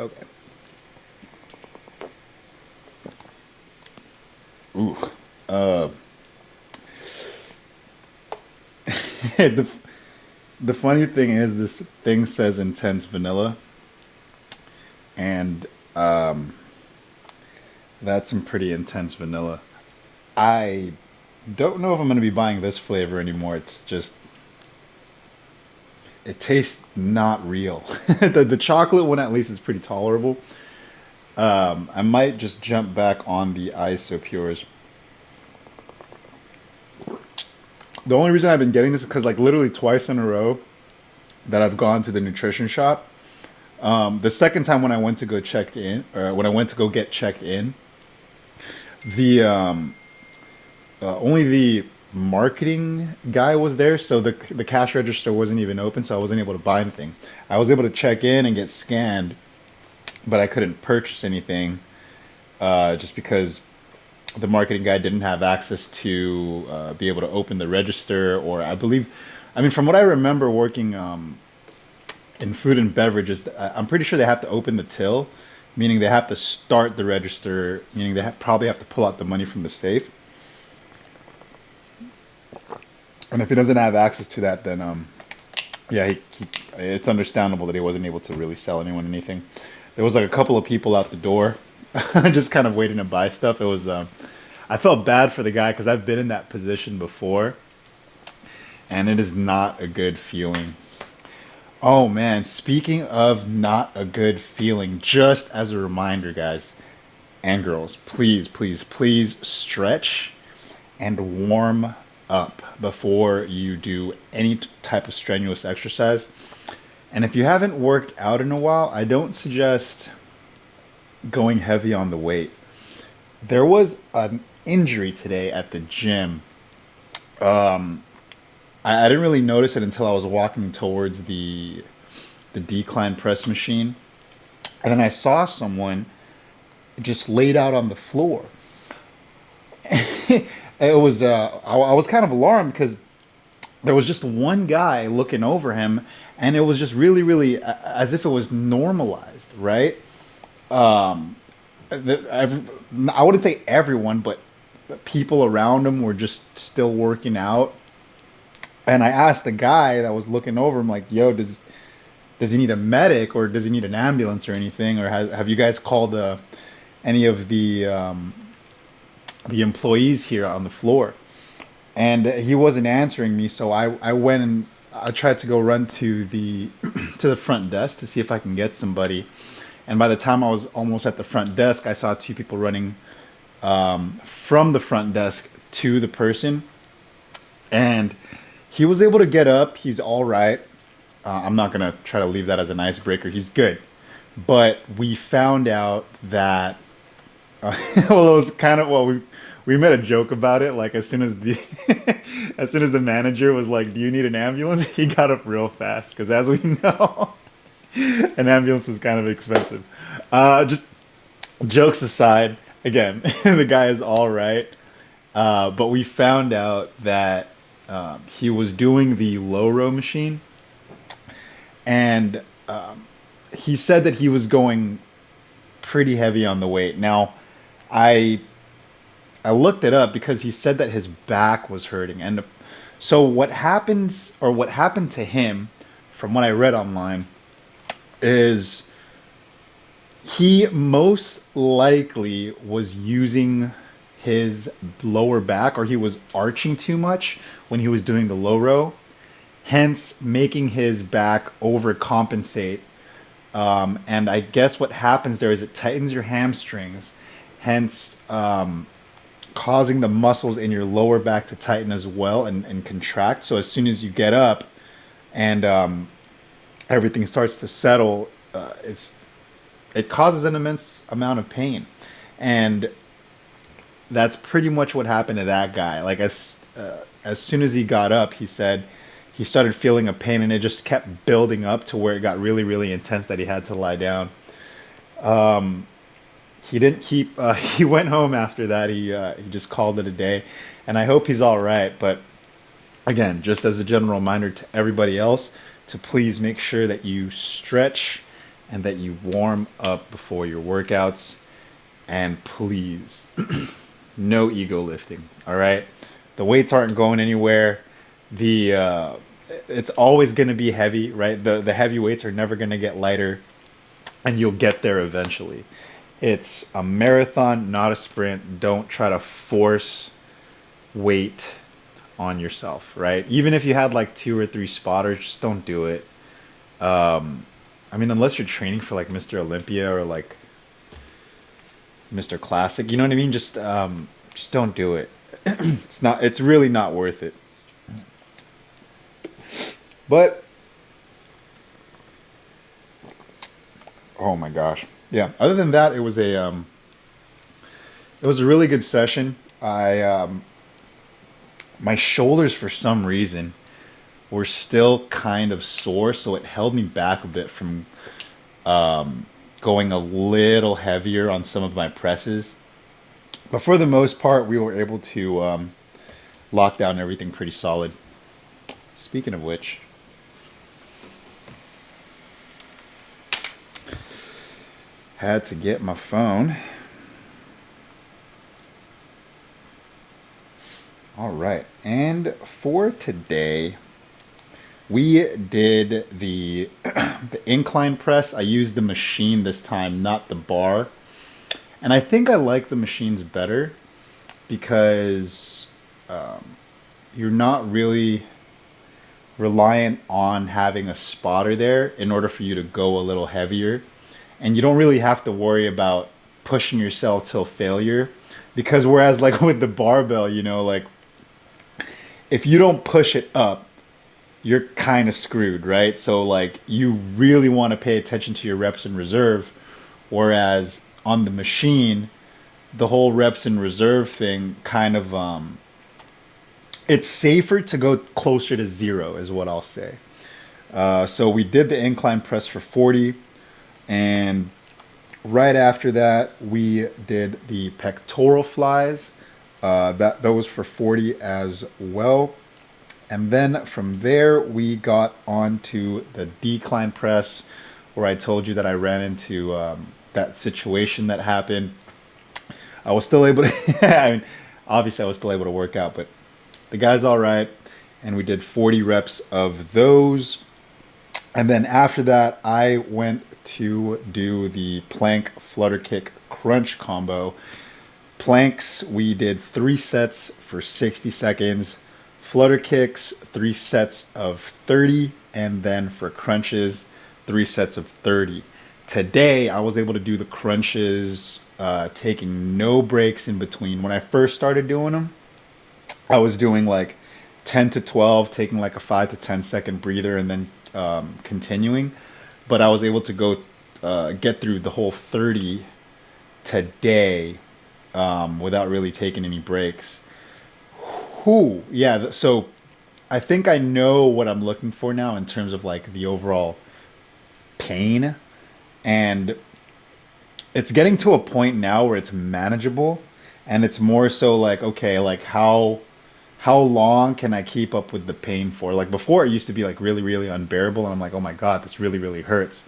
Okay. Ooh. Uh, the the funny thing is, this thing says intense vanilla, and that's some pretty intense vanilla. I don't know if I'm going to be buying this flavor anymore. It's just, it tastes not real. The chocolate one at least is pretty tolerable. I might just jump back on the isopures. The only reason I've been getting this is because like literally twice in a row that I've gone to the nutrition shop. The second time when I went to go check in, or when I went to go get checked in, the only the marketing guy was there, so the cash register wasn't even open, so I wasn't able to buy anything. I was able to check in and get scanned, but I couldn't purchase anything just because the marketing guy didn't have access to be able to open the register, or I believe, I mean, from what I remember working in food and beverages, I'm pretty sure they have to open the till, meaning they have to start the register, meaning they probably have to pull out the money from the safe. And if he doesn't have access to that, then yeah, it's understandable that he wasn't able to really sell anyone anything. There was like a couple of people out the door, just kind of waiting to buy stuff. It was, I felt bad for the guy because I've been in that position before, and it is not a good feeling. Oh man, speaking of not a good feeling, just as a reminder, guys and girls, please, please, please stretch and warm up before you do any type of strenuous exercise. And if you haven't worked out in a while, I don't suggest going heavy on the weight. There was an injury today at the gym. I didn't really notice it until I was walking towards the decline press machine, and then I saw someone just laid out on the floor. It was I was kind of alarmed because there was just one guy looking over him, and it was just really, really as if it was normalized, right? I wouldn't say everyone, but people around him were just still working out. And I asked the guy that was looking over him, like, "Yo, does he need a medic, or does he need an ambulance or anything, or have you guys called any of the employees here on the floor?" And he wasn't answering me, so I went and I tried to go run to the to the front desk to see if I can get somebody. And by the time I was almost at the front desk, I saw two people running from the front desk to the person, and he was able to get up. He's all right. I'm not gonna try to leave that as an icebreaker. He's good, but we found out that well, it was kind of, well, we made a joke about it. Like as soon as the as soon as the manager was like, "Do you need an ambulance?" He got up real fast because, as we know, an ambulance is kind of expensive. Just jokes aside, again, the guy is all right. But we found out that he was doing the low row machine, and he said that he was going pretty heavy on the weight. Now, I I looked it up because he said that his back was hurting, and so what happens, or what happened to him, from what I read online, is he most likely was using his lower back, or he was arching too much when he was doing the low row, hence making his back overcompensate. And I guess what happens there is it tightens your hamstrings, hence causing the muscles in your lower back to tighten as well, and contract. So as soon as you get up and everything starts to settle, it causes an immense amount of pain. And that's pretty much what happened to that guy. Like as soon as he got up, he said he started feeling a pain, and it just kept building up to where it got really, really intense that he had to lie down. He didn't keep. He went home after that. He just called it a day, and I hope he's all right. But again, just as a general reminder to everybody else, to please make sure that you stretch and that you warm up before your workouts. And please, no ego lifting. All right, the weights aren't going anywhere. The it's always going to be heavy, right? The heavy weights are never going to get lighter, and you'll get there eventually. It's a marathon, not a sprint. Don't try to force weight on yourself, right? Even if you had like 2 or 3 spotters, just don't do it. I mean, unless you're training for like Mr. Olympia or like Mr. Classic, you know what I mean? Just don't do it. It's really not worth it. But oh my gosh. Yeah, other than that, it was a really good session. I My shoulders for some reason were still kind of sore, so it held me back a bit from going a little heavier on some of my presses. But for the most part, we were able to lock down everything pretty solid. Speaking of which, had to get my phone. All right, and for today, we did the the incline press. I used the machine this time, not the bar. And I think I like the machines better because you're not really reliant on having a spotter there in order for you to go a little heavier. And you don't really have to worry about pushing yourself till failure. Because whereas like with the barbell, you know, like if you don't push it up, you're kind of screwed, right? So like you really want to pay attention to your reps in reserve, whereas on the machine, the whole reps in reserve thing kind of it's safer to go closer to 0 is what I'll say. So we did the incline press for 40, and right after that we did the pectoral flies. Those for 40 as well. And then from there, we got on to the decline press, where I told you that I ran into that situation that happened. I was still able to, I mean, obviously I was still able to work out, but the guy's all right. And we did 40 reps of those. And then after that, I went to do the plank flutter kick crunch combo. Planks, we did 3 sets for 60 seconds. Flutter kicks, 3 sets of 30, and then for crunches, 3 sets of 30. Today, I was able to do the crunches, taking no breaks in between. When I first started doing them, I was doing like 10 to 12, taking like a 5 to 10 second breather, and then continuing. But I was able to go get through the whole 30 today without really taking any breaks. Whew. Yeah, so I think I know what I'm looking for now in terms of like the overall pain, and it's getting to a point now where it's manageable, and it's more so like, okay, like how long can I keep up with the pain for? Like before it used to be like really really unbearable, and I'm like, oh my god, this really really hurts.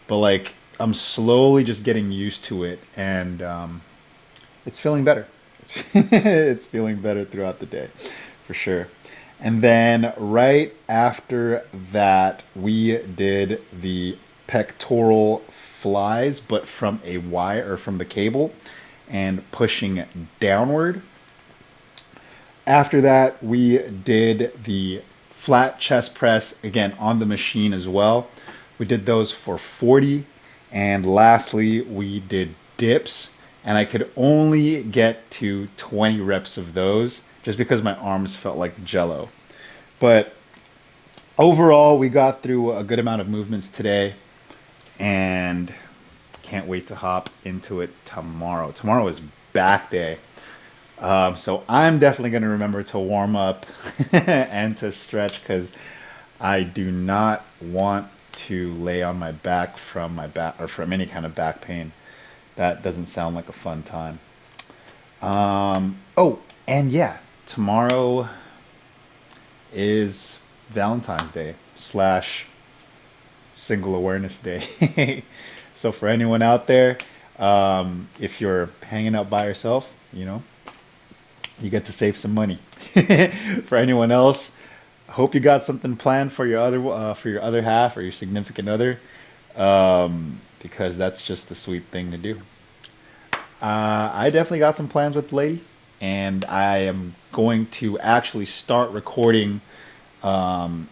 But like I'm slowly just getting used to it, and it's feeling better. It's feeling better throughout the day, for sure. And then right after that, we did the pectoral flies, but from a wire or from the cable, and pushing downward. After that, we did the flat chest press again on the machine as well. We did those for 40, and lastly, we did dips. And I could only get to 20 reps of those just because my arms felt like jello. But overall, we got through a good amount of movements today, and can't wait to hop into it tomorrow. Tomorrow is back day. So I'm definitely going to remember to warm up and to stretch, because I do not want to lay on my back from any kind of back pain. That doesn't sound like a fun time. Oh, and yeah, tomorrow is Valentine's Day / Single Awareness Day. So for anyone out there, if you're hanging out by yourself, you know, you get to save some money. For anyone else, hope you got something planned for your other half or your significant other, because that's just a sweet thing to do. I definitely got some plans with the lady, and I am going to actually start recording um,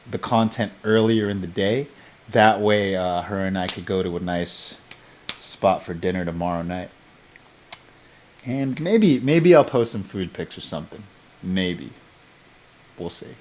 the content earlier in the day. That way, her and I could go to a nice spot for dinner tomorrow night. And maybe I'll post some food pics or something. Maybe. We'll see.